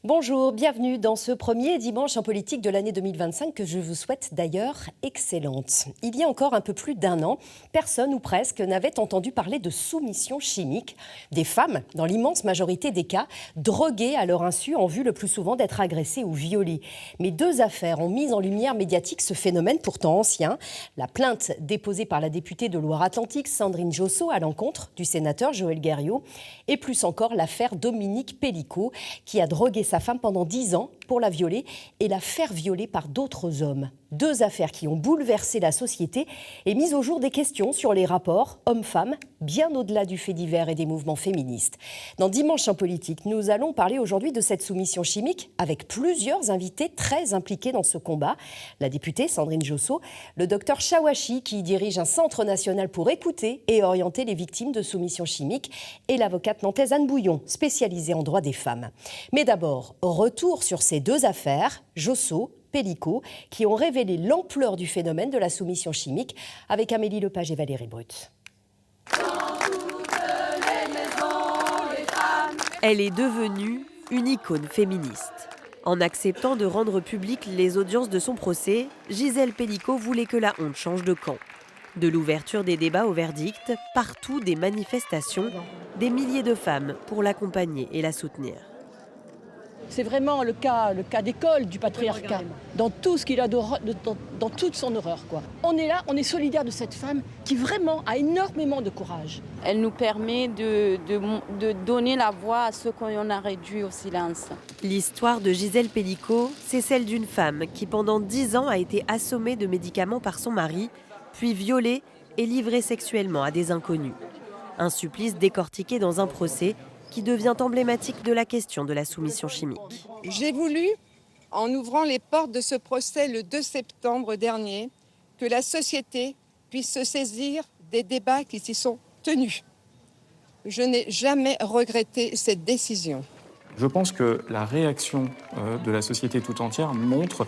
Bonjour, bienvenue dans ce premier dimanche en politique de l'année 2025 que je vous souhaite d'ailleurs excellente. Il y a encore un peu plus d'un an, personne ou presque n'avait entendu parler de soumission chimique. Des femmes, dans l'immense majorité des cas, droguées à leur insu en vue le plus souvent d'être agressées ou violées. Mais deux affaires ont mis en lumière médiatique ce phénomène pourtant ancien. La plainte déposée par la députée de Loire-Atlantique, Sandrine Josso, à l'encontre du sénateur Joël Guerriau, et plus encore l'affaire Dominique Pellicot, qui a drogué sa femme pendant 10 ans pour la violer et la faire violer par d'autres hommes. Deux affaires qui ont bouleversé la société et mis au jour des questions sur les rapports hommes-femmes, bien au-delà du fait divers et des mouvements féministes. Dans Dimanche en politique, nous allons parler aujourd'hui de cette soumission chimique avec plusieurs invités très impliqués dans ce combat. La députée Sandrine Josso, le docteur Chawachi qui dirige un centre national pour écouter et orienter les victimes de soumission chimique et l'avocate nantaise Anne Bouillon, spécialisée en droit des femmes. Mais d'abord, retour sur ces deux affaires, Josso, Pellicot, qui ont révélé l'ampleur du phénomène de la soumission chimique avec Amélie Lepage et Valérie Brut. Elle est devenue une icône féministe. En acceptant de rendre publiques les audiences de son procès, Gisèle Pellicot voulait que la honte change de camp. De l'ouverture des débats au verdict, partout des manifestations, des milliers de femmes pour l'accompagner et la soutenir. C'est vraiment le cas d'école du patriarcat, dans tout ce qu'il a dans toute son horreur, quoi. On est là, on est solidaire de cette femme qui vraiment a énormément de courage. Elle nous permet de donner la voix à ceux qu'on a réduits au silence. L'histoire de Gisèle Pellicot, c'est celle d'une femme qui pendant 10 ans a été assommée de médicaments par son mari, puis violée et livrée sexuellement à des inconnus. Un supplice décortiqué dans un procès qui devient emblématique de la question de la soumission chimique. J'ai voulu, en ouvrant les portes de ce procès le 2 septembre dernier, que la société puisse se saisir des débats qui s'y sont tenus. Je n'ai jamais regretté cette décision. Je pense que la réaction de la société tout entière montre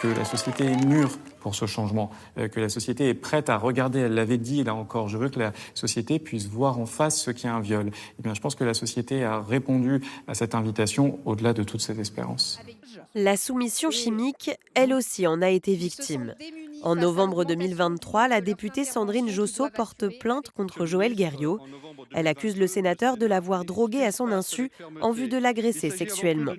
que la société est mûre pour ce changement, que la société est prête à regarder, elle l'avait dit là encore, je veux que la société puisse voir en face ce qu'est un viol. Eh bien, je pense que la société a répondu à cette invitation au-delà de toute cette espérance. La soumission chimique, elle aussi en a été victime. En novembre 2023, la députée Sandrine Josso porte plainte contre Joël Guerriau. Elle accuse le sénateur de l'avoir drogué à son insu en vue de l'agresser sexuellement.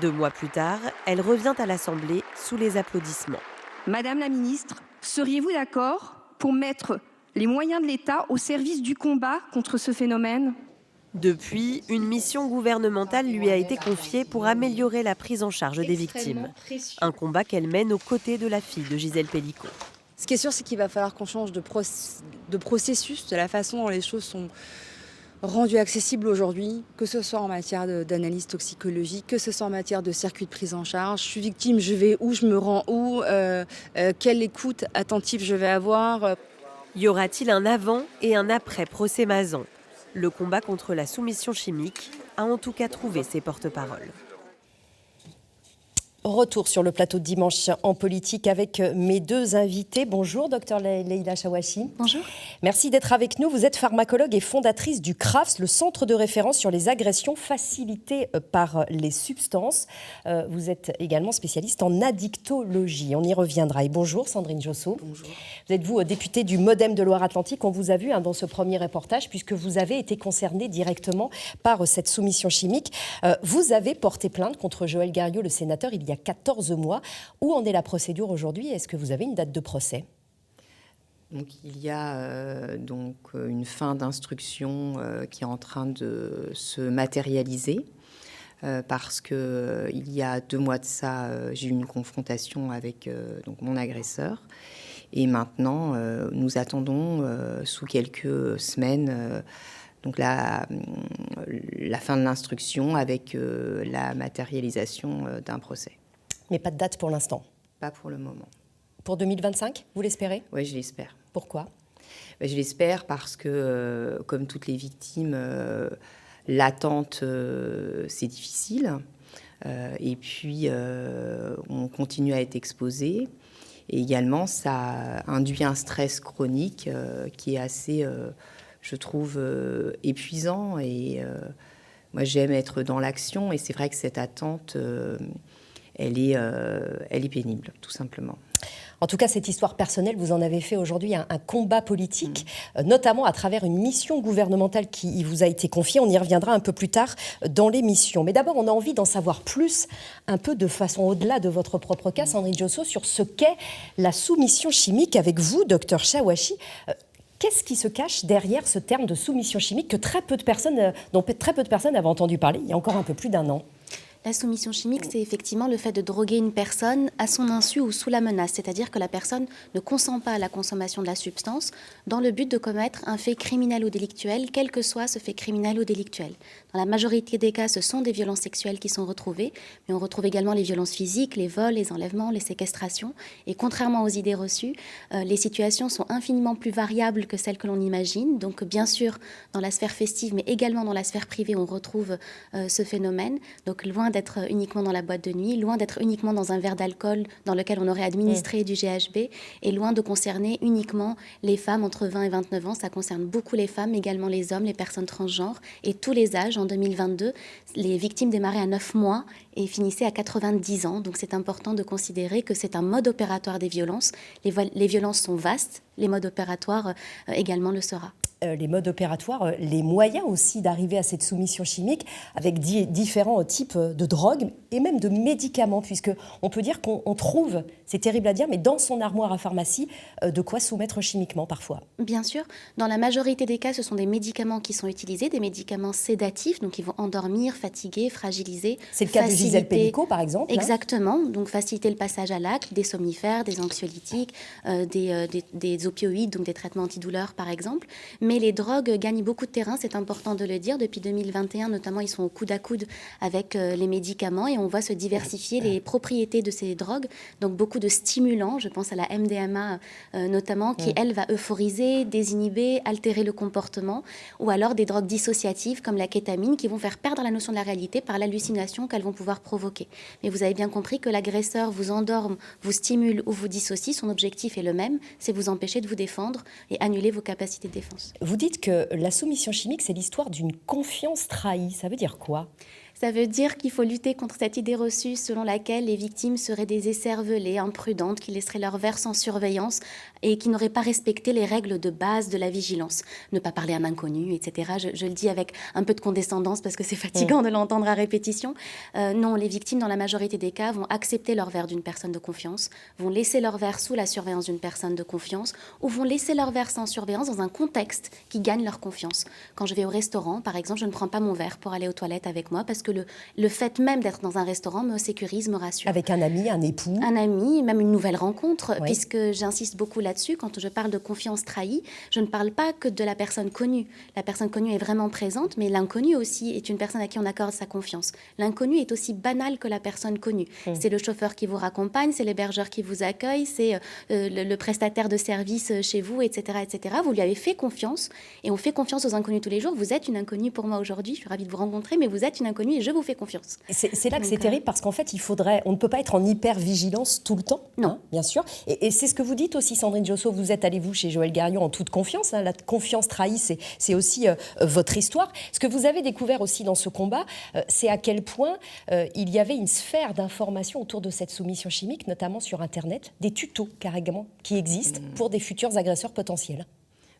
2 mois plus tard, elle revient à l'Assemblée sous les applaudissements. Madame la ministre, seriez-vous d'accord pour mettre les moyens de l'État au service du combat contre ce phénomène ? Depuis, une mission gouvernementale lui a été confiée pour améliorer la prise en charge des victimes. Un combat qu'elle mène aux côtés de la fille de Gisèle Pellicot. Ce qui est sûr, c'est qu'il va falloir qu'on change de processus, de la façon dont les choses sont rendues accessibles aujourd'hui, que ce soit en matière d'analyse toxicologique, que ce soit en matière de circuit de prise en charge. Je suis victime, je vais où, je me rends où, quelle écoute attentive je vais avoir. Y aura-t-il un avant et un après procès Mazan ? Le combat contre la soumission chimique a en tout cas trouvé ses porte-paroles. Retour sur le plateau de Dimanche en politique avec mes deux invités. Bonjour, docteur Leïla Chawachi. Bonjour. Merci d'être avec nous. Vous êtes pharmacologue et fondatrice du CRAFS, le centre de référence sur les agressions facilitées par les substances. Vous êtes également spécialiste en addictologie. On y reviendra. Et bonjour, Sandrine Josso. Bonjour. Vous êtes vous députée du MoDem de Loire-Atlantique. On vous a vu dans ce premier reportage puisque vous avez été concernée directement par cette soumission chimique. Vous avez porté plainte contre Joël Guerriau, le sénateur, il y a 14 mois. Où en est la procédure aujourd'hui ? Est-ce que vous avez une date de procès ? Donc, il y a une fin d'instruction qui est en train de se matérialiser parce que il y a 2 mois de ça, j'ai eu une confrontation avec mon agresseur. Et maintenant, nous attendons sous quelques semaines la fin de l'instruction avec la matérialisation d'un procès. Mais pas de date pour l'instant ? Pas pour le moment. Pour 2025, vous l'espérez ? Oui, je l'espère. Pourquoi ? Je l'espère parce que, comme toutes les victimes, l'attente, c'est difficile. Et puis, on continue à être exposé. Et également, ça induit un stress chronique qui est assez, je trouve, épuisant. Et moi, j'aime être dans l'action. Et c'est vrai que cette attente, elle est pénible, tout simplement. En tout cas, cette histoire personnelle, vous en avez fait aujourd'hui un combat politique, notamment à travers une mission gouvernementale qui vous a été confiée. On y reviendra un peu plus tard dans l'émission. Mais d'abord, on a envie d'en savoir plus, un peu de façon au-delà de votre propre cas, Sandrine Josso, sur ce qu'est la soumission chimique avec vous, docteur Chaouachi. Qu'est-ce qui se cache derrière ce terme de soumission chimique dont très peu de personnes avaient entendu parler il y a encore un peu plus d'un an? La soumission chimique, c'est effectivement le fait de droguer une personne à son insu ou sous la menace, c'est-à-dire que la personne ne consent pas à la consommation de la substance dans le but de commettre un fait criminel ou délictuel, quel que soit ce fait criminel ou délictuel. Dans la majorité des cas, ce sont des violences sexuelles qui sont retrouvées, mais on retrouve également les violences physiques, les vols, les enlèvements, les séquestrations. Et contrairement aux idées reçues, les situations sont infiniment plus variables que celles que l'on imagine. Donc bien sûr, dans la sphère festive, mais également dans la sphère privée, on retrouve ce phénomène. Donc loin d'être uniquement dans la boîte de nuit, loin d'être uniquement dans un verre d'alcool dans lequel on aurait administré du GHB, et loin de concerner uniquement les femmes entre 20 et 29 ans. Ça concerne beaucoup les femmes, également les hommes, les personnes transgenres et tous les âges. En 2022, les victimes démarraient à 9 mois et finissaient à 90 ans. Donc c'est important de considérer que c'est un mode opératoire des violences. Les violences sont vastes, les modes opératoires également le sera. Les modes opératoires, les moyens aussi d'arriver à cette soumission chimique avec différents types de drogues et même de médicaments, puisqu'on peut dire qu'on trouve, c'est terrible à dire, mais dans son armoire à pharmacie, de quoi soumettre chimiquement parfois. Bien sûr, dans la majorité des cas, ce sont des médicaments qui sont utilisés, des médicaments sédatifs, donc ils vont endormir, fatiguer, fragiliser. C'est le cas de Gisèle Pénicaud, par exemple. Exactement, donc faciliter le passage à l'acte, des somnifères, des anxiolytiques, des opioïdes, donc des traitements antidouleurs, par exemple. Mais les drogues gagnent beaucoup de terrain, c'est important de le dire. Depuis 2021, notamment, ils sont au coude à coude avec les médicaments et on voit se diversifier les propriétés de ces drogues. Donc, beaucoup de stimulants, je pense à la MDMA notamment, qui, elle, va euphoriser, désinhiber, altérer le comportement. Ou alors des drogues dissociatives comme la kétamine qui vont faire perdre la notion de la réalité par l'hallucination qu'elles vont pouvoir provoquer. Mais vous avez bien compris que l'agresseur vous endorme, vous stimule ou vous dissocie. Son objectif est le même, c'est vous empêcher de vous défendre et annuler vos capacités de défense. Vous dites que la soumission chimique, c'est l'histoire d'une confiance trahie. Ça veut dire quoi ? Ça veut dire qu'il faut lutter contre cette idée reçue selon laquelle les victimes seraient des écervelées, imprudentes, qui laisseraient leur verre sans surveillance et qui n'auraient pas respecté les règles de base de la vigilance. Ne pas parler à un inconnu, etc. Je le dis avec un peu de condescendance parce que c'est fatigant de l'entendre à répétition. Non, les victimes, dans la majorité des cas, vont accepter leur verre d'une personne de confiance, vont laisser leur verre sous la surveillance d'une personne de confiance ou vont laisser leur verre sans surveillance dans un contexte qui gagne leur confiance. Quand je vais au restaurant, par exemple, je ne prends pas mon verre pour aller aux toilettes avec moi parce que le fait même d'être dans un restaurant me sécurise, me rassure. Avec un ami, un époux. Un ami, même une nouvelle rencontre, oui. Puisque j'insiste beaucoup là-dessus. Quand je parle de confiance trahie, je ne parle pas que de la personne connue. La personne connue est vraiment présente, mais l'inconnu aussi est une personne à qui on accorde sa confiance. L'inconnu est aussi banal que la personne connue. C'est le chauffeur qui vous raccompagne, c'est l'hébergeur qui vous accueille, c'est le prestataire de service chez vous, etc., etc. Vous lui avez fait confiance et on fait confiance aux inconnus tous les jours. Vous êtes une inconnue pour moi aujourd'hui, je suis ravie de vous rencontrer, mais vous êtes une inconnue et je vous fais confiance. C'est là que c'est terrible parce qu'en fait, on ne peut pas être en hyper-vigilance tout le temps. Non. Hein, bien sûr. Et c'est ce que vous dites aussi, Sandrine Josso. Vous êtes allée, vous, chez Joël Garion en toute confiance. Hein, la confiance trahie, c'est aussi votre histoire. Ce que vous avez découvert aussi dans ce combat, c'est à quel point il y avait une sphère d'information autour de cette soumission chimique, notamment sur Internet, des tutos carrément qui existent pour des futurs agresseurs potentiels.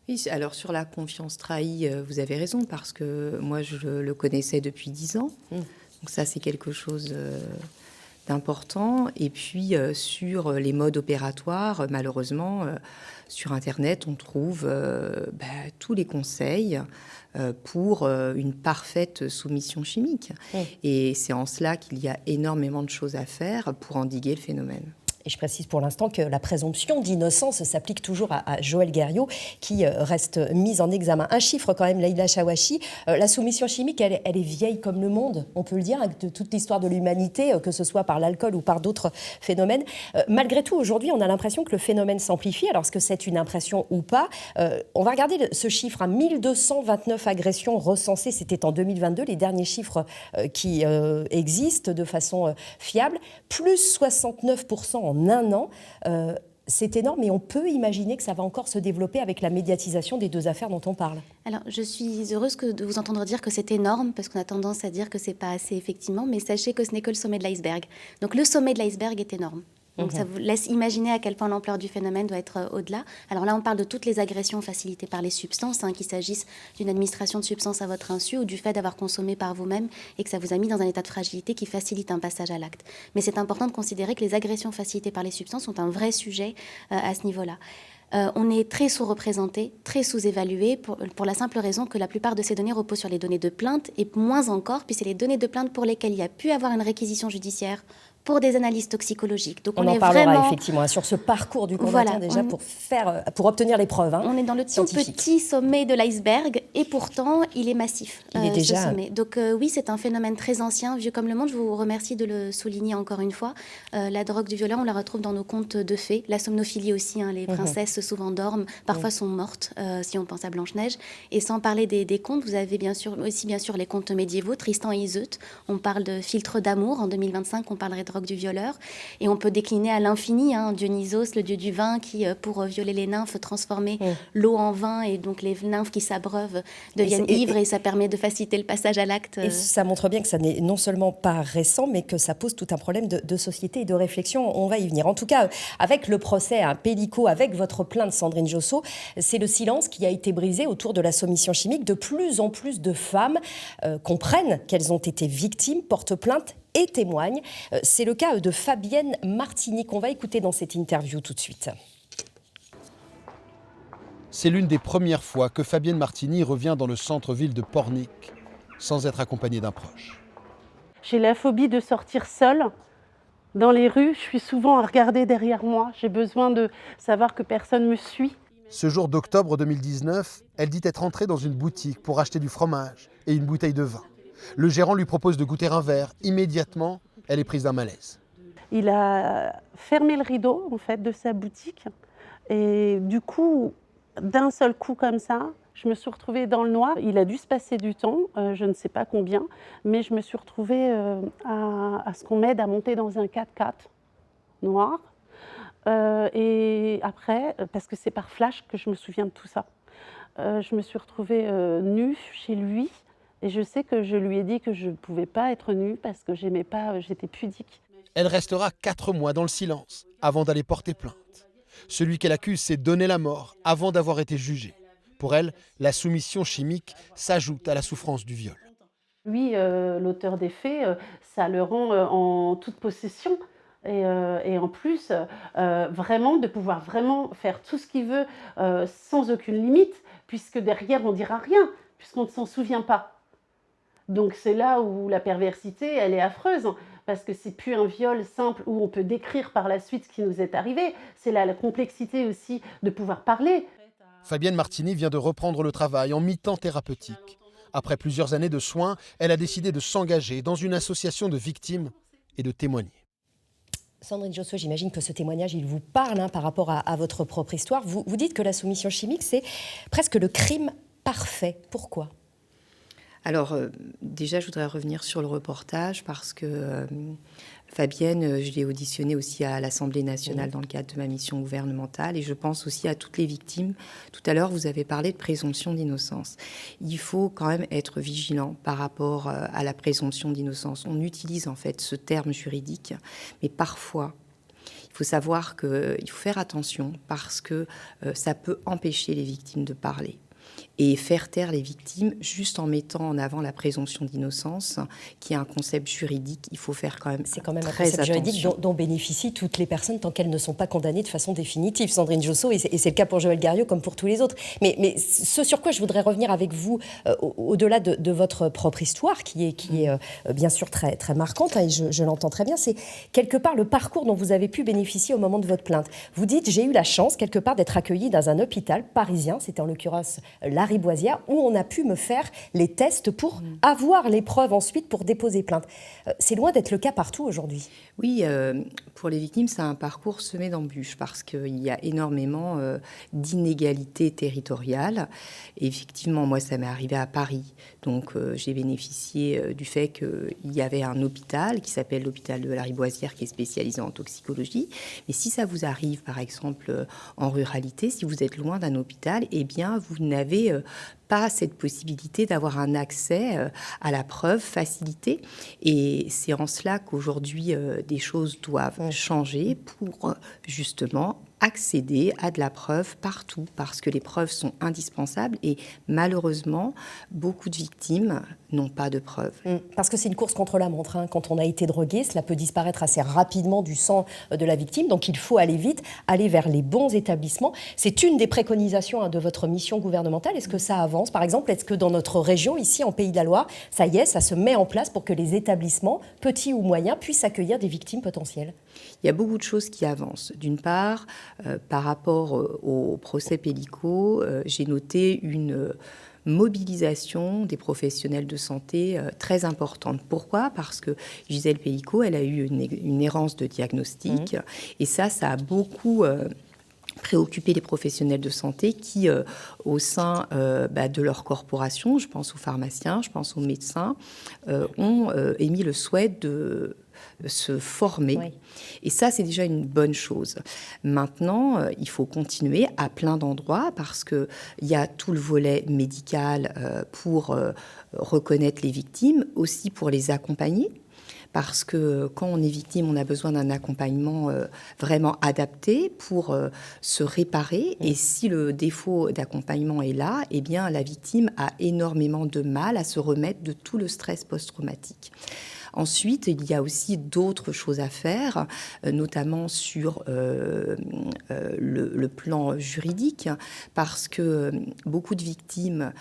Oui, alors sur la confiance trahie, vous avez raison, parce que moi, je le connaissais depuis 10 ans. Donc ça, c'est quelque chose d'important. Et puis, sur les modes opératoires, malheureusement, sur Internet, on trouve tous les conseils pour une parfaite soumission chimique. Et c'est en cela qu'il y a énormément de choses à faire pour endiguer le phénomène. Et je précise pour l'instant que la présomption d'innocence s'applique toujours à Joël Guerriau, qui reste mise en examen. Un chiffre quand même, Leïla Chawachi, la soumission chimique, elle est vieille comme le monde, on peut le dire, avec de toute l'histoire de l'humanité, que ce soit par l'alcool ou par d'autres phénomènes. Malgré tout, aujourd'hui, on a l'impression que le phénomène s'amplifie. Alors, est-ce que c'est une impression ou pas ? On va regarder ce chiffre, 1229 agressions recensées, c'était en 2022, les derniers chiffres qui existent de façon fiable, plus 69% en un an. C'est énorme, mais on peut imaginer que ça va encore se développer avec la médiatisation des deux affaires dont on parle. Alors, je suis heureuse de vous entendre dire que c'est énorme, parce qu'on a tendance à dire que c'est pas assez, effectivement, mais sachez que ce n'est que le sommet de l'iceberg. Donc, le sommet de l'iceberg est énorme. Donc ça vous laisse imaginer à quel point l'ampleur du phénomène doit être au-delà. Alors là, on parle de toutes les agressions facilitées par les substances, qu'il s'agisse d'une administration de substances à votre insu ou du fait d'avoir consommé par vous-même et que ça vous a mis dans un état de fragilité qui facilite un passage à l'acte. Mais c'est important de considérer que les agressions facilitées par les substances sont un vrai sujet à ce niveau-là. On est très sous-représenté, très sous-évalué pour la simple raison que la plupart de ces données reposent sur les données de plainte et moins encore, puis c'est les données de plainte pour lesquelles il y a pu avoir une réquisition judiciaire pour des analyses toxicologiques. Donc on en parlera effectivement sur ce parcours du combattant déjà pour obtenir les preuves. On est dans le tout petit sommet de l'iceberg et pourtant il est massif. Il est déjà... ce sommet. Donc oui, c'est un phénomène très ancien, vieux comme le monde. Je vous remercie de le souligner encore une fois. La drogue du violeur, on la retrouve dans nos contes de fées. La somnophilie aussi. Les princesses souvent dorment, parfois sont mortes. Si on pense à Blanche-Neige. Et sans parler des contes, vous avez bien sûr les contes médiévaux, Tristan et Iseut. On parle de filtre d'amour. En 2025, on parlerait de drogue du violeur. Et on peut décliner à l'infini, Dionysos, le dieu du vin, qui, pour violer les nymphes, transformait l'eau en vin, et donc les nymphes qui s'abreuvent deviennent ivres, et ça permet de faciliter le passage à l'acte. Et ça montre bien que ça n'est non seulement pas récent, mais que ça pose tout un problème de société et de réflexion. On va y venir. En tout cas, avec le procès à Pellico, avec votre plainte, Sandrine Josso, c'est le silence qui a été brisé autour de la soumission chimique. De plus en plus de femmes comprennent qu'elles ont été victimes, portent plainte et témoignent. C'est le cas de Fabienne Martini qu'on va écouter dans cette interview tout de suite. C'est l'une des premières fois que Fabienne Martini revient dans le centre-ville de Pornic sans être accompagnée d'un proche. J'ai la phobie de sortir seule dans les rues. Je suis souvent à regarder derrière moi. J'ai besoin de savoir que personne me suit. Ce jour d'octobre 2019, elle dit être entrée dans une boutique pour acheter du fromage et une bouteille de vin. Le gérant lui propose de goûter un verre. Immédiatement, elle est prise d'un malaise. Il a fermé le rideau en fait, de sa boutique. Et du coup, d'un seul coup comme ça, je me suis retrouvée dans le noir. Il a dû se passer du temps, je ne sais pas combien, mais je me suis retrouvée à ce qu'on m'aide à monter dans un 4x4 noir. Et après, parce que c'est par flash que je me souviens de tout ça, je me suis retrouvée nue chez lui. Et je sais que je lui ai dit que je ne pouvais pas être nue parce que j'aimais pas, j'étais pudique. Elle restera 4 mois dans le silence avant d'aller porter plainte. Celui qu'elle accuse s'est donné la mort avant d'avoir été jugé. Pour elle, la soumission chimique s'ajoute à la souffrance du viol. Lui, l'auteur des faits, ça le rend en toute possession. Et en plus, vraiment, de pouvoir vraiment faire tout ce qu'il veut sans aucune limite, puisque derrière, on ne dira rien, puisqu'on ne s'en souvient pas. Donc c'est là où la perversité, elle est affreuse, parce que c'est plus un viol simple où on peut décrire par la suite ce qui nous est arrivé. C'est là la complexité aussi de pouvoir parler. Fabienne Martini vient de reprendre le travail en mi-temps thérapeutique. Après plusieurs années de soins, elle a décidé de s'engager dans une association de victimes et de témoigner. Sandrine Josso, j'imagine que ce témoignage, il vous parle par rapport à votre propre histoire. Vous dites que la soumission chimique, c'est presque le crime parfait. Pourquoi ? Alors, déjà, je voudrais revenir sur le reportage parce que Fabienne, je l'ai auditionnée aussi à l'Assemblée nationale dans le cadre de ma mission gouvernementale, et je pense aussi à toutes les victimes. Tout à l'heure, vous avez parlé de présomption d'innocence. Il faut quand même être vigilant par rapport à la présomption d'innocence. On utilise en fait ce terme juridique, mais parfois, il faut savoir qu'il faut faire attention parce que ça peut empêcher les victimes de parler. et faire taire les victimes juste en mettant en avant la présomption d'innocence, qui est un concept juridique. Il faut faire quand même C'est quand même un très concept juridique attention. dont bénéficient toutes les personnes tant qu'elles ne sont pas condamnées de façon définitive, Sandrine Josso, et c'est le cas pour Joël Guerriau comme pour tous les autres. Mais ce sur quoi je voudrais revenir avec vous, au-delà de votre propre histoire, qui est bien sûr très, très marquante, hein, et je l'entends très bien, c'est quelque part le parcours dont vous avez pu bénéficier au moment de votre plainte. Vous dites, j'ai eu la chance quelque part d'être accueillie dans un hôpital parisien, c'était en l'occurrence Lariboisière, où on a pu me faire les tests pour avoir les preuves ensuite pour déposer plainte. C'est loin d'être le cas partout aujourd'hui. Oui, pour les victimes, c'est un parcours semé d'embûches parce qu'il y a énormément d'inégalités territoriales. Et effectivement, moi, ça m'est arrivé à Paris. Donc, j'ai bénéficié du fait qu'il y avait un hôpital qui s'appelle l'hôpital de Lariboisière, qui est spécialisé en toxicologie. Mais si ça vous arrive, par exemple, en ruralité, si vous êtes loin d'un hôpital, eh bien, vous n'avez pas cette possibilité d'avoir un accès à la preuve facilité. Et c'est en cela qu'aujourd'hui, des choses doivent changer pour justement accéder à de la preuve partout, parce que les preuves sont indispensables et malheureusement, beaucoup de victimes n'ont pas de preuves. Parce que c'est une course contre la montre. Hein. Quand on a été drogué, cela peut disparaître assez rapidement du sang de la victime, donc il faut aller vite, aller vers les bons établissements. C'est une des préconisations de votre mission gouvernementale. Est-ce que ça avance, par exemple? Est-ce que dans notre région, ici en Pays de la Loire, ça y est, ça se met en place pour que les établissements, petits ou moyens, puissent accueillir des victimes potentielles? Il y a beaucoup de choses qui avancent. D'une part, par rapport au procès Pellico, j'ai noté une mobilisation des professionnels de santé très importante. Pourquoi? Parce que Gisèle Pellico, elle a eu une errance de diagnostic et ça a beaucoup préoccuper les professionnels de santé qui, au sein de leur corporation, je pense aux pharmaciens, je pense aux médecins, ont émis le souhait de se former. Oui. Et ça, c'est déjà une bonne chose. Maintenant, il faut continuer à plein d'endroits parce qu'il y a tout le volet médical pour reconnaître les victimes, aussi pour les accompagner. Parce que quand on est victime, on a besoin d'un accompagnement vraiment adapté pour se réparer. Et si le défaut d'accompagnement est là, eh bien, la victime a énormément de mal à se remettre de tout le stress post-traumatique. Ensuite, il y a aussi d'autres choses à faire, notamment sur le plan juridique, parce que beaucoup de victimes,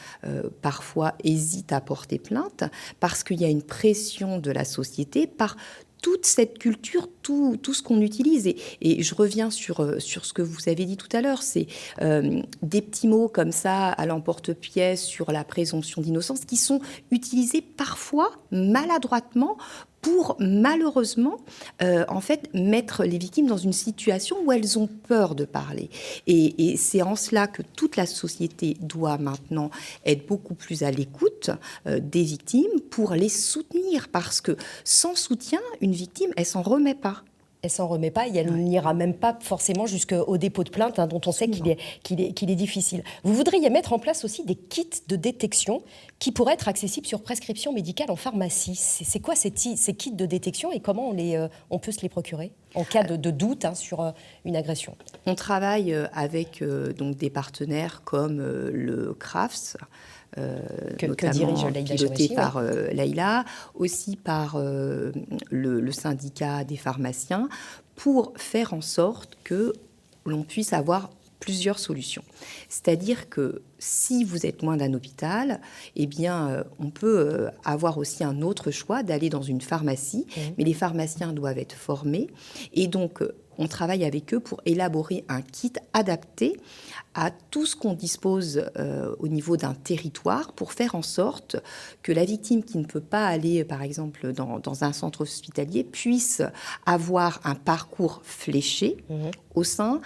parfois, hésitent à porter plainte, parce qu'il y a une pression de la société par toute cette culture, tout ce qu'on utilise. Et je reviens sur ce que vous avez dit tout à l'heure, c'est des petits mots comme ça à l'emporte-pièce sur la présomption d'innocence qui sont utilisés parfois maladroitement pour malheureusement en fait mettre les victimes dans une situation où elles ont peur de parler. Et c'est en cela que toute la société doit maintenant être beaucoup plus à l'écoute des victimes pour les soutenir, parce que sans soutien, une victime, elle s'en remet pas. Elle s'en remet pas et elle n'ira même pas forcément jusqu'au dépôt de plainte, dont on sait qu'il est difficile. Vous voudriez mettre en place aussi des kits de détection qui pourraient être accessibles sur prescription médicale en pharmacie. C'est quoi ces kits de détection et comment on peut se les procurer en cas de doute sur une agression? On travaille avec donc des partenaires comme le CRAFS, que dirige Leïla piloté Jawachi, par Leïla, aussi par le syndicat des pharmaciens, pour faire en sorte que l'on puisse avoir plusieurs solutions. C'est-à-dire que si vous êtes loin d'un hôpital, eh bien, on peut avoir aussi un autre choix d'aller dans une pharmacie, mais les pharmaciens doivent être formés et donc on travaille avec eux pour élaborer un kit adapté à tout ce qu'on dispose au niveau d'un territoire pour faire en sorte que la victime qui ne peut pas aller, par exemple, dans un centre hospitalier puisse avoir un parcours fléché au sein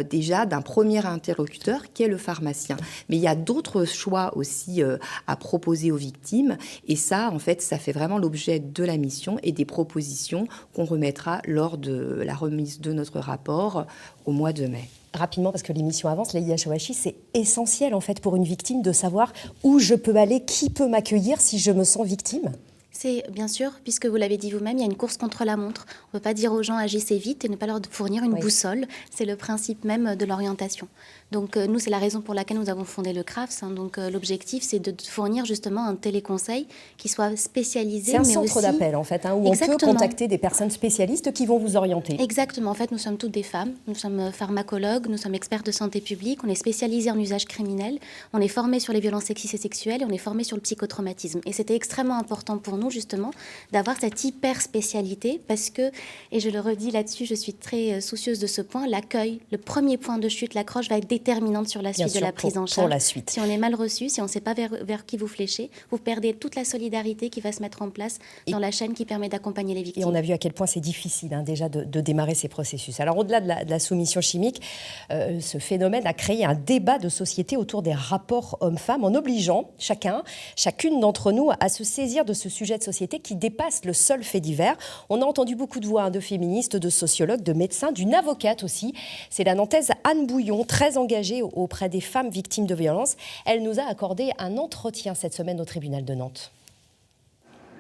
déjà d'un premier interlocuteur qui est le pharmacien. Mais il y a d'autres choix aussi à proposer aux victimes et ça, en fait, ça fait vraiment l'objet de la mission et des propositions qu'on remettra lors de la remise de notre rapport au mois de mai. Rapidement, parce que l'émission avance, Leïla Jawachi, c'est essentiel en fait pour une victime de savoir où je peux aller, qui peut m'accueillir si je me sens victime. C'est bien sûr, puisque vous l'avez dit vous-même, il y a une course contre la montre. On ne peut pas dire aux gens agissez vite et ne pas leur fournir une boussole. C'est le principe même de l'orientation. Donc nous, c'est la raison pour laquelle nous avons fondé le CRAFS. Donc l'objectif, c'est de fournir justement un téléconseil qui soit spécialisé. C'est un centre d'appel en fait, où on peut contacter des personnes spécialistes qui vont vous orienter. Exactement. En fait, nous sommes toutes des femmes. Nous sommes pharmacologues, nous sommes experts de santé publique. On est spécialisés en usage criminel. On est formés sur les violences sexistes et sexuelles et on est formés sur le psychotraumatisme. Et c'était extrêmement important pour nous justement d'avoir cette hyper spécialité parce que, et je le redis là-dessus, je suis très soucieuse de ce point, l'accueil, le premier point de chute, l'accroche va être déterminante sur la suite de la prise en charge. Pour la suite. Si on est mal reçu, si on ne sait pas vers qui vous fléchez, vous perdez toute la solidarité qui va se mettre en place dans la chaîne qui permet d'accompagner les victimes. Et on a vu à quel point c'est difficile déjà de démarrer ces processus. Alors au-delà de la soumission chimique, ce phénomène a créé un débat de société autour des rapports hommes-femmes en obligeant chacune d'entre nous à se saisir de ce sujet de société qui dépasse le seul fait divers. On a entendu beaucoup de voix de féministes, de sociologues, de médecins, d'une avocate aussi. C'est la Nantaise Anne Bouillon, très engagée auprès des femmes victimes de violences. Elle nous a accordé un entretien cette semaine au tribunal de Nantes.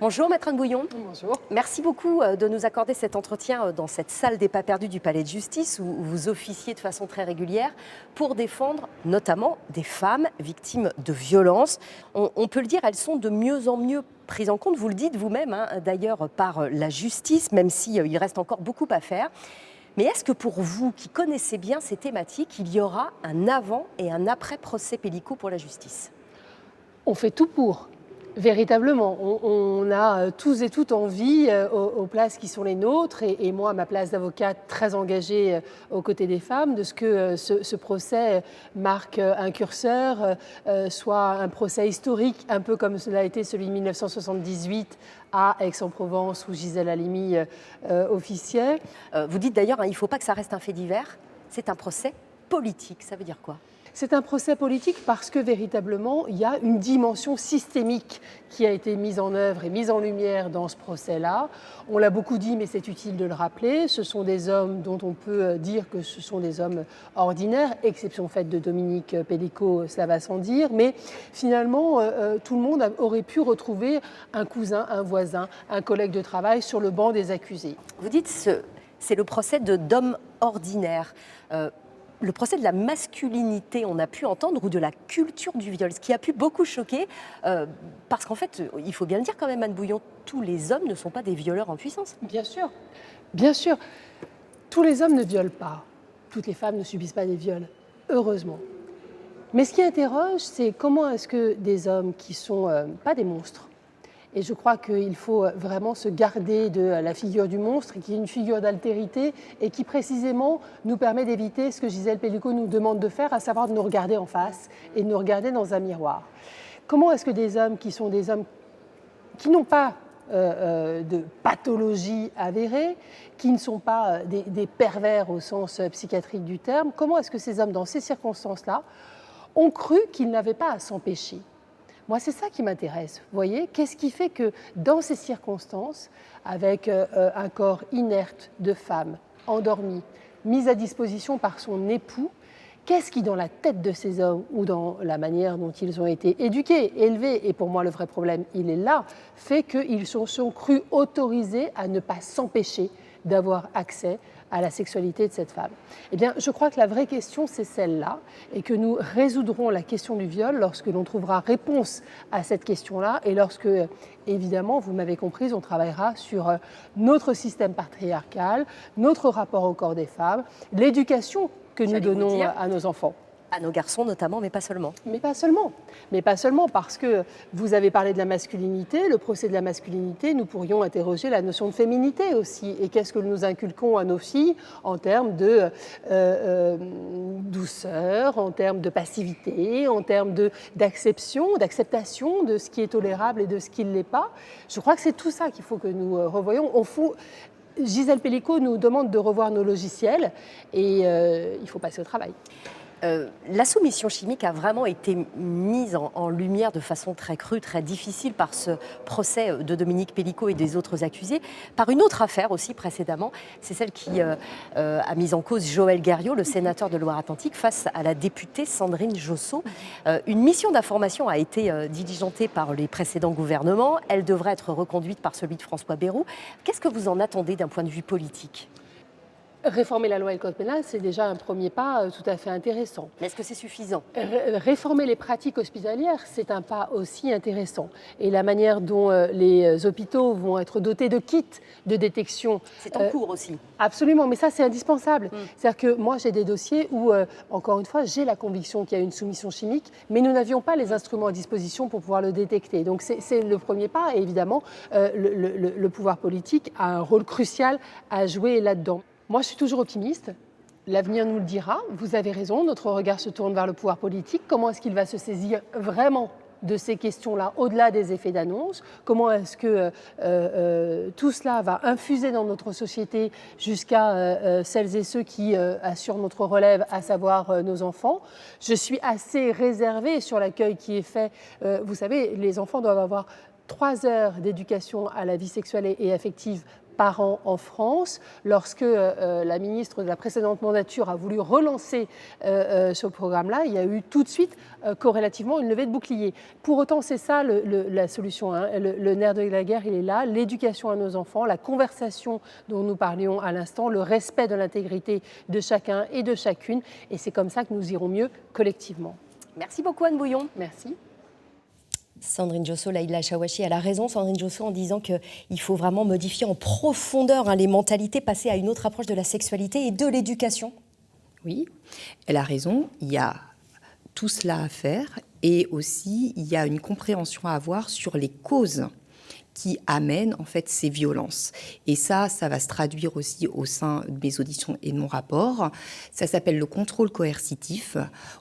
Bonjour Maître Anne Bouillon. Bonjour. Merci beaucoup de nous accorder cet entretien dans cette salle des pas perdus du Palais de Justice où vous officiez de façon très régulière pour défendre notamment des femmes victimes de violences. On peut le dire, elles sont de mieux en mieux prises en compte, vous le dites vous-même d'ailleurs par la justice, même s'il reste encore beaucoup à faire. Mais est-ce que pour vous qui connaissez bien ces thématiques, il y aura un avant et un après procès Pellicot pour la justice ? On fait tout pour. Véritablement, on a tous et toutes envie aux places qui sont les nôtres et moi, à ma place d'avocate très engagée aux côtés des femmes, de ce que ce procès marque un curseur, soit un procès historique, un peu comme cela a été celui de 1978 à Aix-en-Provence où Gisèle Halimi officiait. Vous dites d'ailleurs, il ne faut pas que ça reste un fait divers, c'est un procès politique, ça veut dire quoi ? C'est un procès politique parce que véritablement, il y a une dimension systémique qui a été mise en œuvre et mise en lumière dans ce procès-là. On l'a beaucoup dit, mais c'est utile de le rappeler. Ce sont des hommes dont on peut dire que ce sont des hommes ordinaires, exception faite de Dominique Pellicot, cela va sans dire. Mais finalement, tout le monde aurait pu retrouver un cousin, un voisin, un collègue de travail sur le banc des accusés. Vous dites c'est le procès d'hommes ordinaires. Le procès de la masculinité, on a pu entendre, ou de la culture du viol, ce qui a pu beaucoup choquer, parce qu'en fait, il faut bien le dire quand même, Anne Bouillon, tous les hommes ne sont pas des violeurs en puissance. Bien sûr, bien sûr. Tous les hommes ne violent pas. Toutes les femmes ne subissent pas des viols, heureusement. Mais ce qui interroge, c'est comment est-ce que des hommes qui ne sont pas des monstres, et je crois qu'il faut vraiment se garder de la figure du monstre, qui est une figure d'altérité et qui précisément nous permet d'éviter ce que Gisèle Pellicot nous demande de faire, à savoir de nous regarder en face et de nous regarder dans un miroir. Comment est-ce que des hommes qui sont des hommes qui n'ont pas de pathologie avérée, qui ne sont pas des pervers au sens psychiatrique du terme, comment est-ce que ces hommes, dans ces circonstances-là, ont cru qu'ils n'avaient pas à s'empêcher ? Moi, c'est ça qui m'intéresse. Vous voyez, qu'est-ce qui fait que dans ces circonstances, avec un corps inerte de femme, endormie, mise à disposition par son époux, qu'est-ce qui, dans la tête de ces hommes ou dans la manière dont ils ont été éduqués, élevés, et pour moi le vrai problème, il est là, fait qu'ils sont crus autorisés à ne pas s'empêcher d'avoir accès à la sexualité de cette femme. Eh bien, je crois que la vraie question, c'est celle-là, et que nous résoudrons la question du viol lorsque l'on trouvera réponse à cette question-là, et lorsque, évidemment, vous m'avez comprise, on travaillera sur notre système patriarcal, notre rapport au corps des femmes, l'éducation que nous donnons à nos enfants. À nos garçons notamment, mais pas seulement. Mais pas seulement, parce que vous avez parlé de la masculinité, le procès de la masculinité, nous pourrions interroger la notion de féminité aussi. Et qu'est-ce que nous inculquons à nos filles en termes de douceur, en termes de passivité, en termes d'acceptation de ce qui est tolérable et de ce qui ne l'est pas. Je crois que c'est tout ça qu'il faut que nous revoyions. Gisèle Pellicot nous demande de revoir nos logiciels et il faut passer au travail. La soumission chimique a vraiment été mise en lumière de façon très crue, très difficile par ce procès de Dominique Pellicot et des autres accusés, par une autre affaire aussi précédemment, c'est celle qui a mis en cause Joël Guerriau, le sénateur de Loire-Atlantique, face à la députée Sandrine Josso. Une mission d'information a été diligentée par les précédents gouvernements, elle devrait être reconduite par celui de François Bayrou. Qu'est-ce que vous en attendez d'un point de vue politique ? Réformer la loi et le code pénal, c'est déjà un premier pas tout à fait intéressant. Mais est-ce que c'est suffisant ? Réformer les pratiques hospitalières, c'est un pas aussi intéressant. Et la manière dont les hôpitaux vont être dotés de kits de détection... C'est en cours aussi. Absolument, mais ça, c'est indispensable. C'est-à-dire que moi, j'ai des dossiers où, encore une fois, j'ai la conviction qu'il y a une soumission chimique, mais nous n'avions pas les instruments à disposition pour pouvoir le détecter. Donc, c'est le premier pas. Et évidemment, le pouvoir politique a un rôle crucial à jouer là-dedans. Moi, je suis toujours optimiste. L'avenir nous le dira. Vous avez raison, notre regard se tourne vers le pouvoir politique. Comment est-ce qu'il va se saisir vraiment de ces questions-là, au-delà des effets d'annonce? Comment est-ce que tout cela va infuser dans notre société jusqu'à celles et ceux qui assurent notre relève, à savoir nos enfants? Je suis assez réservée sur l'accueil qui est fait. Vous savez, les enfants doivent avoir 3 heures d'éducation à la vie sexuelle et affective par an en France. Lorsque la ministre de la précédente mandature a voulu relancer ce programme-là, il y a eu tout de suite corrélativement une levée de bouclier. Pour autant, c'est ça la solution. Le nerf de la guerre, il est là. L'éducation à nos enfants, la conversation dont nous parlions à l'instant, le respect de l'intégrité de chacun et de chacune. Et c'est comme ça que nous irons mieux collectivement. Merci beaucoup Anne Bouillon. Merci. Sandrine Josso, Laïla Chaouachi, elle a raison, Sandrine Josso, en disant qu'il faut vraiment modifier en profondeur les mentalités, passer à une autre approche de la sexualité et de l'éducation. Oui, elle a raison, il y a tout cela à faire et aussi il y a une compréhension à avoir sur les causes qui amènent en fait ces violences. Et ça va se traduire aussi au sein de mes auditions et de mon rapport. Ça s'appelle le contrôle coercitif.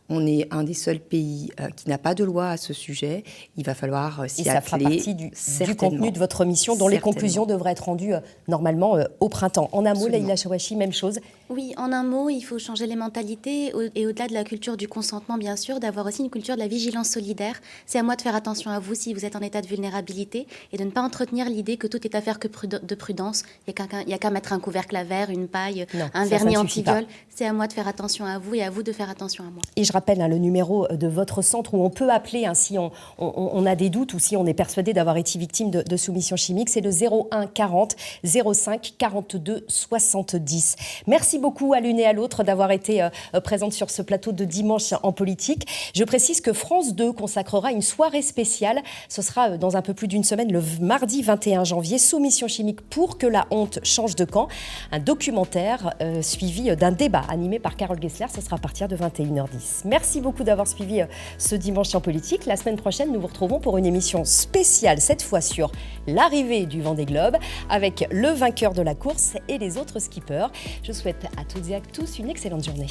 On est un des seuls pays qui n'a pas de loi à ce sujet. Il va falloir s'y atteler. Et ça fera partie du contenu de votre mission, dont les conclusions devraient être rendues normalement au printemps. En un mot, Laïla Chaouachi, même chose. Oui, en un mot, il faut changer les mentalités et au-delà de la culture du consentement, bien sûr, d'avoir aussi une culture de la vigilance solidaire. C'est à moi de faire attention à vous si vous êtes en état de vulnérabilité et de ne pas entretenir l'idée que tout est affaire de prudence. Il n'y a qu'à mettre un couvercle à verre, une paille, un vernis anti-viol. C'est à moi de faire attention à vous et à vous de faire attention à moi. Et je rappelle le numéro de votre centre où on peut appeler si on a des doutes ou si on est persuadé d'avoir été victime de soumission chimique. C'est le 01 40 05 42 70. Merci beaucoup à l'une et à l'autre d'avoir été présentes sur ce plateau de Dimanche en politique. Je précise que France 2 consacrera une soirée spéciale. Ce sera dans un peu plus d'une semaine, le mardi 21 janvier, Soumission chimique pour que la honte change de camp. Un documentaire suivi d'un débat animé par Carole Gessler. Ce sera à partir de 21h10. Merci beaucoup d'avoir suivi ce Dimanche en politique. La semaine prochaine, nous vous retrouvons pour une émission spéciale, cette fois sur l'arrivée du Vendée Globe, avec le vainqueur de la course et les autres skippers. Je souhaite à toutes et à tous une excellente journée.